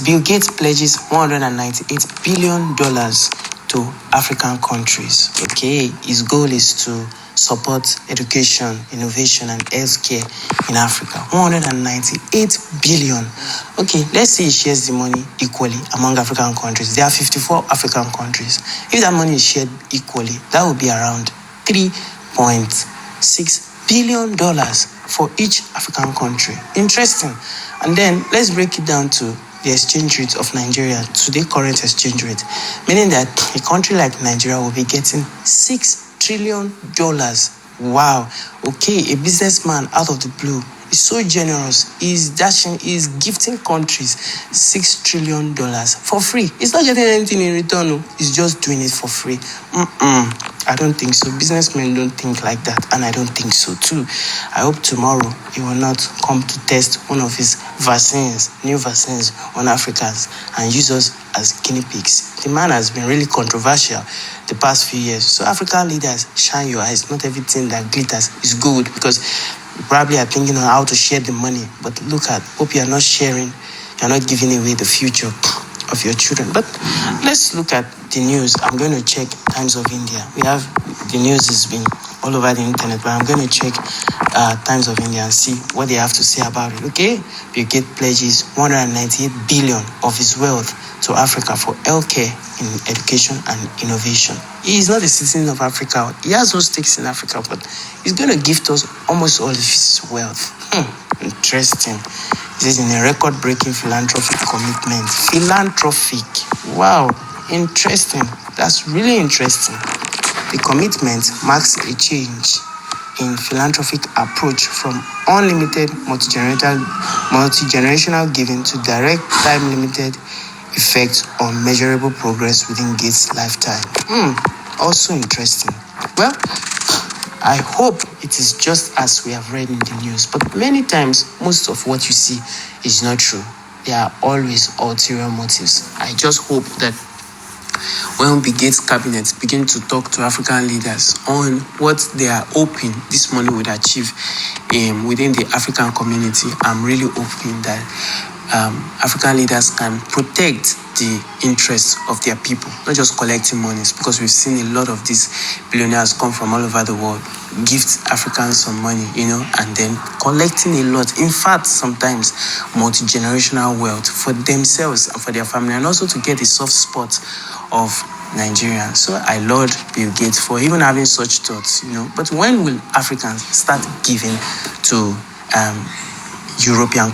Bill Gates pledges $198 billion to African countries. Okay, his goal is to support education, innovation, and healthcare in Africa. 198 billion. Okay, let's say he shares the money equally among African countries. There are 54 African countries. If that money is shared equally, that would be around $3.6 billion for each African country. Interesting. And then let's break it down to the exchange rate of Nigeria to the current exchange rate, meaning that a country like Nigeria will be getting $6 trillion. Wow. Okay, a businessman out of the blue is so generous. He's gifting countries $6 trillion for free. It's not getting anything in return. He's just doing it for free. I don't think so. Businessmen don't think like that, and I don't think so too. I hope tomorrow he will not come to test one of his new vaccines on Africans and use us as guinea pigs. The man has been really controversial the past few years. So African leaders, shine your eyes. Not everything that glitters is good, because you probably are thinking on how to share the money. But hope you are not sharing, you're not giving away the future of your children. But let's look at the news. I'm going to check Times of India. The news has been all over the internet, but I'm going to check Times of India and see what they have to say about it. Okay, Bill Gates pledges 198 billion of his wealth to Africa for healthcare, in education, and innovation. He is not a citizen of Africa. He has no stakes in Africa, but he's going to gift us almost all of his wealth. Interesting. This is in a record-breaking philanthropic commitment. Philanthropic. Wow. Interesting. That's really interesting. The commitment marks a change in philanthropic approach from unlimited multi-generational giving to direct time-limited effects on measurable progress within Gates' lifetime. Also interesting. Well, I hope it is just as we have read in the news, but many times, most of what you see is not true. There are always ulterior motives. I just hope that when Bill Gates' cabinet begin to talk to African leaders on what they are hoping this money would achieve within the African community, I'm really hoping that African leaders can protect the interests of their people, not just collecting monies, because we've seen a lot of these billionaires come from all over the world, gift Africans some money, and then collecting a lot. In fact, sometimes multi-generational wealth for themselves and for their family, and also to get a soft spot of Nigeria. So I laud Bill Gates for even having such thoughts, But when will Africans start giving to European